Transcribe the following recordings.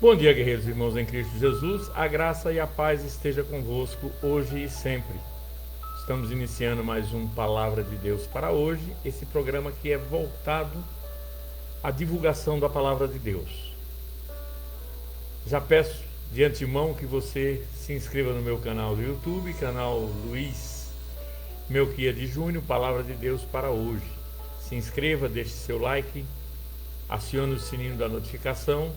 Bom dia, guerreiros e irmãos em Cristo Jesus. A graça e a paz esteja convosco hoje e sempre. Estamos iniciando mais um Palavra de Deus para hoje. Esse programa que é voltado à divulgação da Palavra de Deus. Já peço de antemão que você se inscreva no meu canal do YouTube, canal Luiz Melquia de Júnior, Palavra de Deus para hoje. Se inscreva, deixe seu like, acione o sininho da notificação.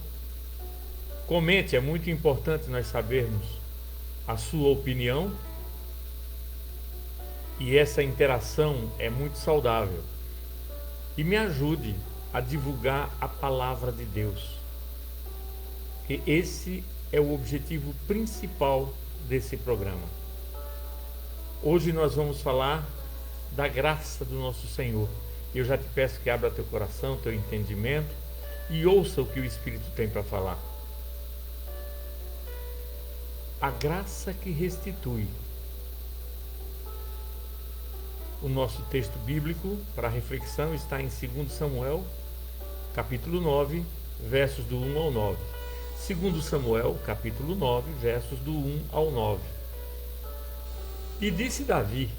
Comente, é muito importante nós sabermos a sua opinião e essa interação é muito saudável. E me ajude a divulgar a palavra de Deus, que esse é o objetivo principal desse programa. Hoje nós vamos falar da graça do nosso Senhor. Eu já te peço que abra teu coração, teu entendimento e ouça o que o Espírito tem para falar. A graça que restitui. O nosso texto bíblico para reflexão está em 2 Samuel, capítulo 9, versos do 1 ao 9. 2 Samuel, capítulo 9, versos do 1 ao 9. E disse Davi: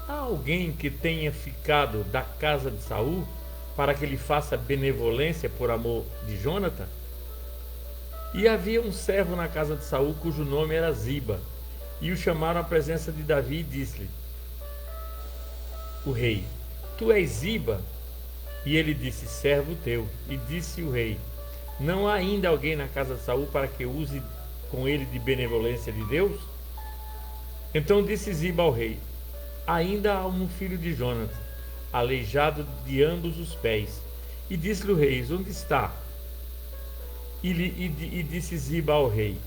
há alguém que tenha ficado da casa de Saul para que lhe faça benevolência por amor de Jônatan? E havia um servo na casa de Saul cujo nome era Ziba, e o chamaram à presença de Davi e disse-lhe o rei: tu és Ziba? E ele disse: servo teu. E disse o rei: não há ainda alguém na casa de Saul para que use com ele de benevolência de Deus? Então disse Ziba ao rei: ainda há um filho de Jônatan, aleijado de ambos os pés. E disse-lhe o rei: onde está? E disse Ziba ao rei: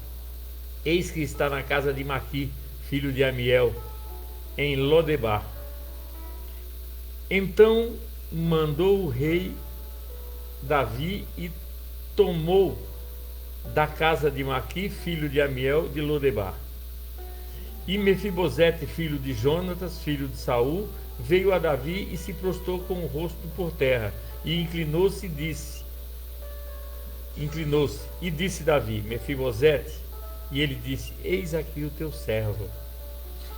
eis que está na casa de Maqui, filho de Amiel, em Lodebar. Então mandou o rei Davi e tomou da casa de Maqui, filho de Amiel, de Lodebar. E Mefibosete, filho de Jonatas, filho de Saul, veio a Davi e se prostrou com o rosto por terra, e inclinou-se e disse Davi: Mefibosete. E ele disse: eis aqui o teu servo.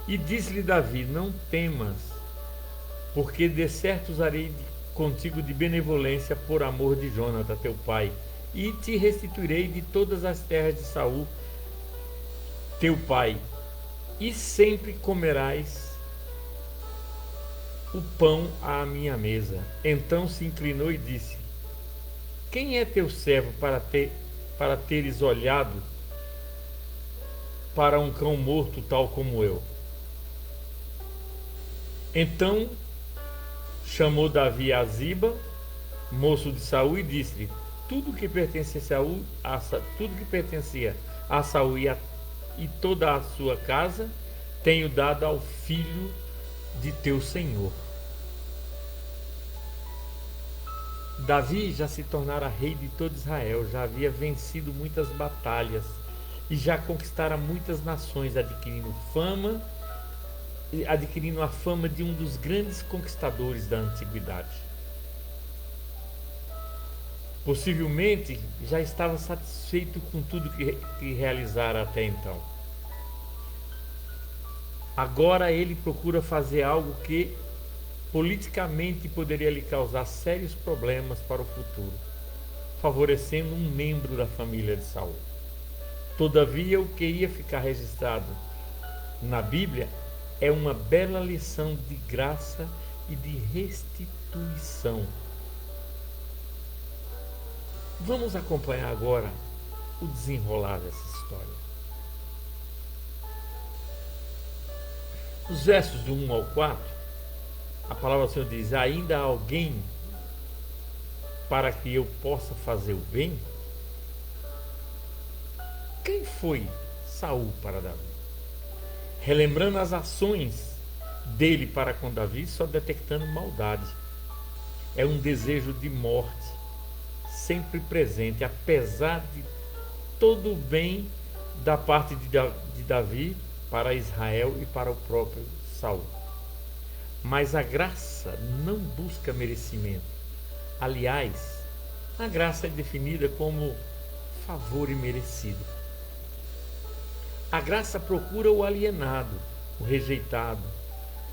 E disse-lhe Davi: não temas, porque de certo usarei contigo de benevolência por amor de Jônatan teu pai, e te restituirei de todas as terras de Saul teu pai, e sempre comerás o pão à minha mesa. Então se inclinou e disse: quem é teu servo para teres olhado para um cão morto tal como eu? Então chamou Davi a Ziba, moço de Saul, e disse-lhe: tudo que pertencia a Saul e toda a sua casa tenho dado ao filho de teu senhor. Davi já se tornara rei de todo Israel, já havia vencido muitas batalhas e já conquistara muitas nações, adquirindo a fama de um dos grandes conquistadores da antiguidade. Possivelmente já estava satisfeito com tudo que realizara até então. Agora ele procura fazer algo que politicamente poderia lhe causar sérios problemas para o futuro, favorecendo um membro da família de Saul. Todavia, o que ia ficar registrado na Bíblia é uma bela lição de graça e de restituição. Vamos acompanhar agora o desenrolar dessa história. Os versos do 1 ao 4, a palavra do Senhor diz: ainda há alguém para que eu possa fazer o bem? Quem foi Saul para Davi? Relembrando as ações dele para com Davi, só detectando maldade. É um desejo de morte sempre presente, apesar de todo o bem da parte de Davi para Israel e para o próprio Saul. Mas a graça não busca merecimento. Aliás, a graça é definida como favor imerecido. A graça procura o alienado, o rejeitado,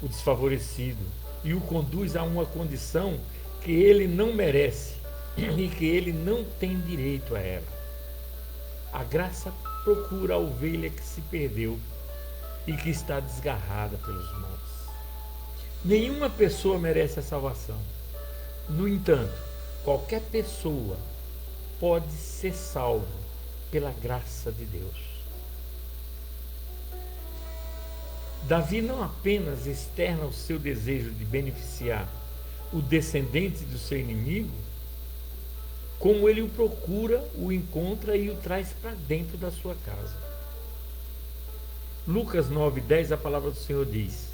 o desfavorecido e o conduz a uma condição que ele não merece e que ele não tem direito a ela. A graça procura a ovelha que se perdeu e que está desgarrada pelos montes. Nenhuma pessoa merece a salvação. No entanto, qualquer pessoa pode ser salvo pela graça de Deus. Davi não apenas externa o seu desejo de beneficiar o descendente do seu inimigo, como ele o procura, o encontra e o traz para dentro da sua casa. Lucas 9:10, a palavra do Senhor diz,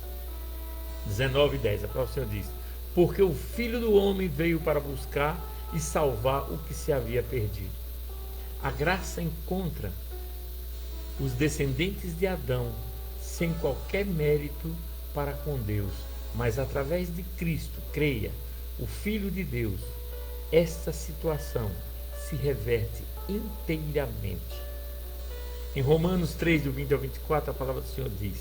19:10, a palavra do Senhor diz: porque o Filho do Homem veio para buscar e salvar o que se havia perdido. A graça encontra os descendentes de Adão sem qualquer mérito para com Deus, mas através de Cristo, creia, o Filho de Deus, esta situação se reverte inteiramente. Em Romanos 3, do 20 ao 24, a palavra do Senhor diz: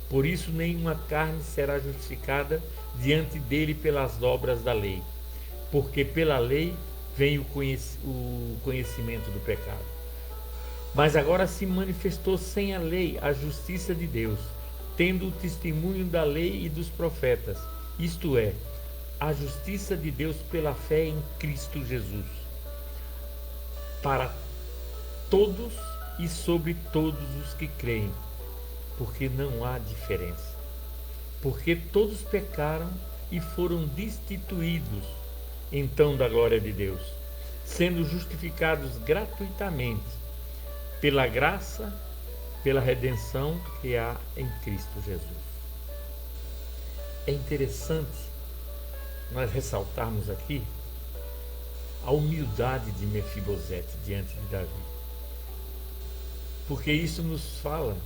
por isso nenhuma carne será justificada diante dele pelas obras da lei, porque pela lei vem o conhecimento do pecado. Mas agora se manifestou sem a lei a justiça de Deus, tendo o testemunho da lei e dos profetas, isto é, a justiça de Deus pela fé em Cristo Jesus, para todos e sobre todos os que creem, porque não há diferença. Porque todos pecaram e foram destituídos, então, da glória de Deus, sendo justificados gratuitamente pela graça, pela redenção que há em Cristo Jesus. É interessante nós ressaltarmos aqui a humildade de Mefibosete diante de Davi, porque isso nos fala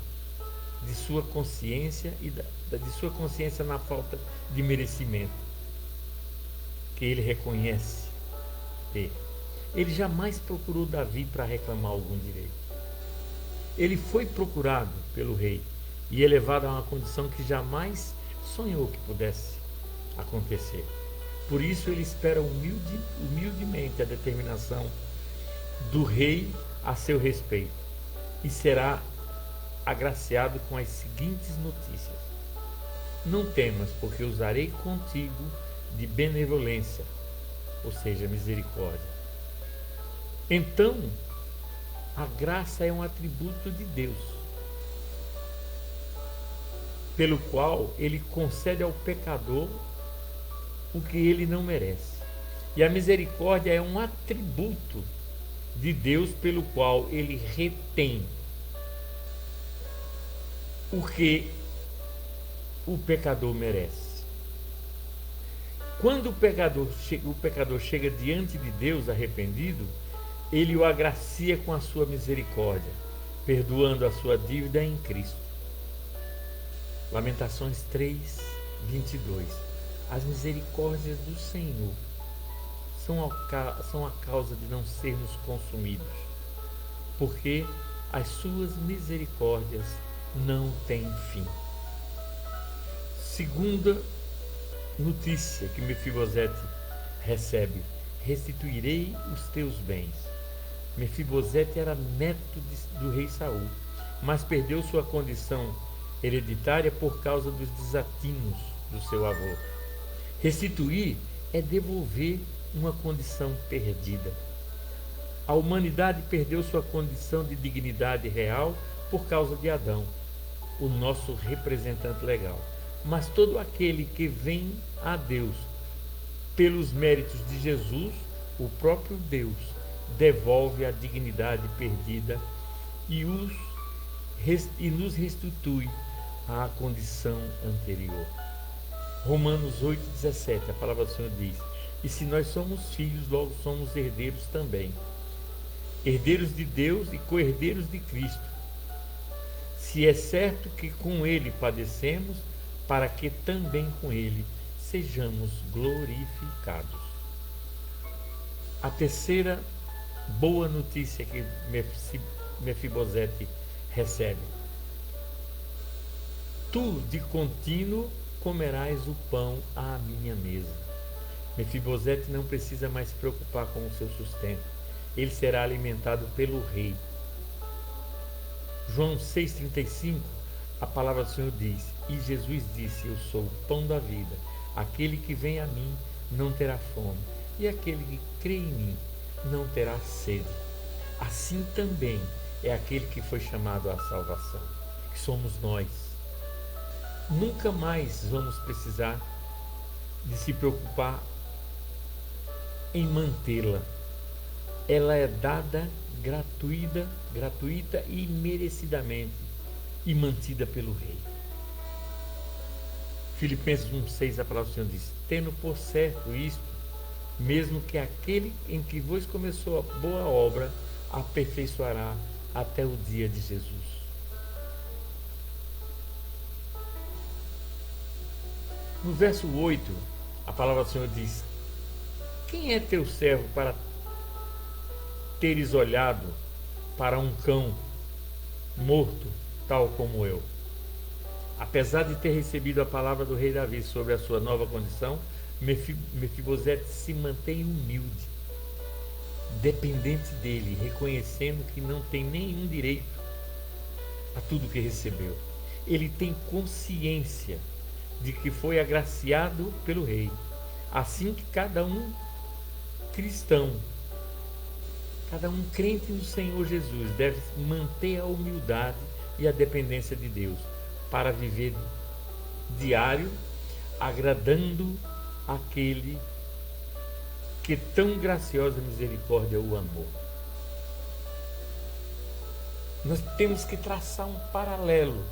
de sua consciência e de sua consciência na falta de merecimento que ele reconhece ter. Ele jamais procurou Davi para reclamar algum direito. Ele foi procurado pelo rei e elevado a uma condição que jamais sonhou que pudesse acontecer. Por isso ele espera humildemente a determinação do rei a seu respeito e será agraciado com as seguintes notícias: não temas, porque usarei contigo de benevolência, ou seja, misericórdia. Então, a graça é um atributo de Deus, pelo qual ele concede ao pecador o que ele não merece. E a misericórdia é um atributo de Deus, pelo qual ele retém o que o pecador merece. Quando o pecador chega diante de Deus arrependido, ele o agracia com a sua misericórdia, perdoando a sua dívida em Cristo. Lamentações 3:22. As misericórdias do Senhor são a causa de não sermos consumidos, porque as suas misericórdias não têm fim. Segunda notícia que Mefibosete recebe: restituirei os teus bens. Mefibosete era neto do rei Saul, mas perdeu sua condição hereditária por causa dos desatinos do seu avô. Restituir é devolver uma condição perdida. A humanidade perdeu sua condição de dignidade real por causa de Adão, o nosso representante legal. Mas todo aquele que vem a Deus pelos méritos de Jesus, o próprio Deus devolve a dignidade perdida e nos restitui à condição anterior. Romanos 8:17, a palavra do Senhor diz: e se nós somos filhos, logo somos herdeiros também, herdeiros de Deus e co-herdeiros de Cristo, se é certo que com ele padecemos, para que também com ele sejamos glorificados. A terceira boa notícia que Mefibosete recebe. Tu de contínuo comerás o pão à minha mesa. Mefibosete não precisa mais se preocupar com o seu sustento. Ele será alimentado pelo rei. João 6,35, a palavra do Senhor diz: E Jesus disse: Eu sou o pão da vida. Aquele que vem a mim não terá fome, e aquele que crê em mim não terá sede. Assim também é aquele que foi chamado à salvação, que somos nós. Nunca mais vamos precisar de se preocupar em mantê-la. Ela é dada gratuita e merecidamente e mantida pelo Rei. Filipenses 1,6, a palavra do Senhor diz: Tendo por certo isto, mesmo que aquele em que vos começou a boa obra aperfeiçoará até o dia de Jesus. No verso 8, a palavra do Senhor diz: Quem é teu servo para teres olhado para um cão morto, tal como eu? Apesar de ter recebido a palavra do rei Davi sobre a sua nova condição, Mefibosete se mantém humilde, dependente dele, reconhecendo que não tem nenhum direito a tudo que recebeu. Ele tem consciência de que foi agraciado pelo rei, assim que cada um cristão, cada um crente no Senhor Jesus deve manter a humildade e a dependência de Deus para viver diário, agradando aquele que tão graciosa misericórdia o amou. Nós temos que traçar um paralelo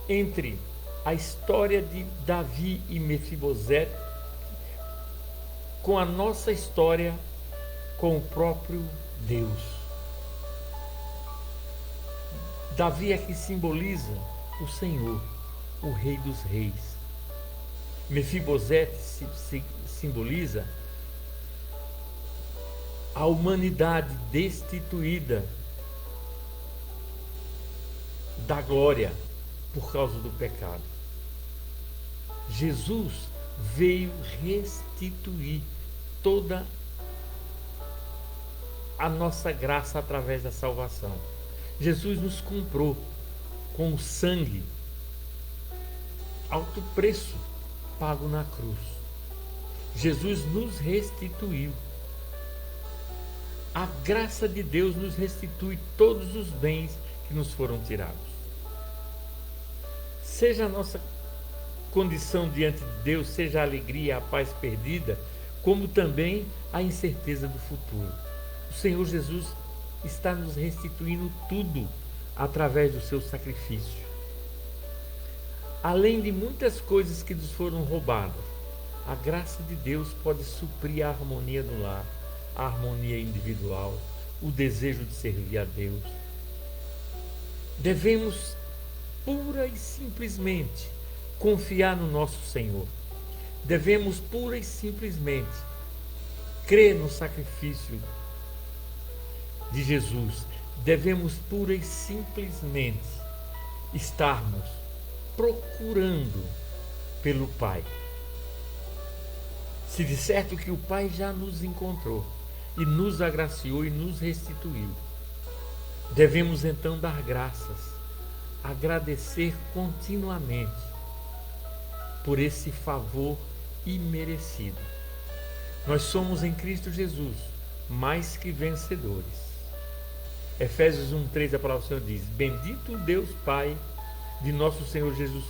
entre a história de Davi e Mefibosete com a nossa história com o próprio Deus. Davi é que simboliza o Senhor, o Rei dos Reis. Mefibosete simboliza a humanidade destituída da glória por causa do pecado. Jesus veio restituir toda a nossa graça através da salvação. Jesus nos comprou com o sangue, alto preço pago na cruz. Jesus nos restituiu. A graça de Deus nos restitui todos os bens que nos foram tirados. Seja a nossa condição diante de Deus, seja a alegria, a paz perdida, como também a incerteza do futuro. O Senhor Jesus está nos restituindo tudo através do seu sacrifício. Além de muitas coisas que nos foram roubadas, a graça de Deus pode suprir a harmonia do lar, a harmonia individual, o desejo de servir a Deus. Devemos pura e simplesmente confiar no nosso Senhor. Devemos pura e simplesmente crer no sacrifício de Jesus. Devemos pura e simplesmente estarmos procurando pelo Pai. Se de certo que o Pai já nos encontrou e nos agraciou e nos restituiu, devemos então dar graças, agradecer continuamente por esse favor imerecido. Nós somos em Cristo Jesus mais que vencedores. Efésios 1,3, a palavra do Senhor diz: Bendito Deus Pai de nosso Senhor Jesus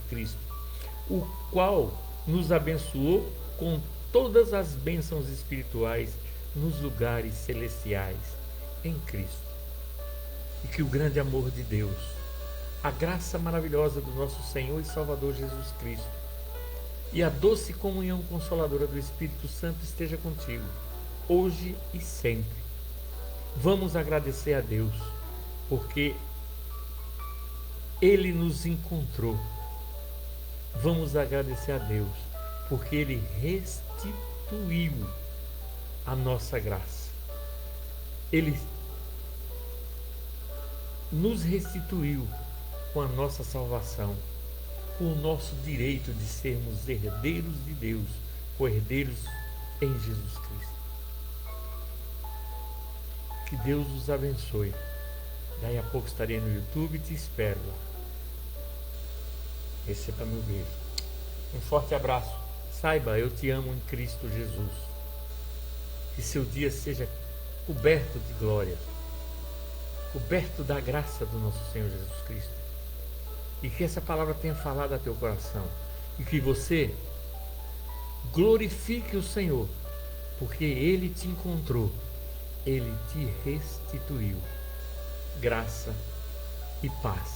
Cristo, o qual nos abençoou com todas as bênçãos espirituais nos lugares celestiais em Cristo. E que o grande amor de Deus, a graça maravilhosa do nosso Senhor e Salvador Jesus Cristo e a doce comunhão consoladora do Espírito Santo esteja contigo, hoje e sempre. Vamos agradecer a Deus, porque Ele nos encontrou. Vamos agradecer a Deus, porque Ele restituiu a nossa graça. Ele nos restituiu com a nossa salvação, com o nosso direito de sermos herdeiros de Deus, co-herdeiros em Jesus Cristo. Que Deus os abençoe. Daí a pouco estarei no YouTube e te espero lá. Receba meu beijo. Um forte abraço. Saiba, eu te amo em Cristo Jesus. Que seu dia seja coberto de glória, coberto da graça do nosso Senhor Jesus Cristo. E que essa palavra tenha falado a teu coração. E que você glorifique o Senhor, porque Ele te encontrou, Ele te restituiu. Graça e paz.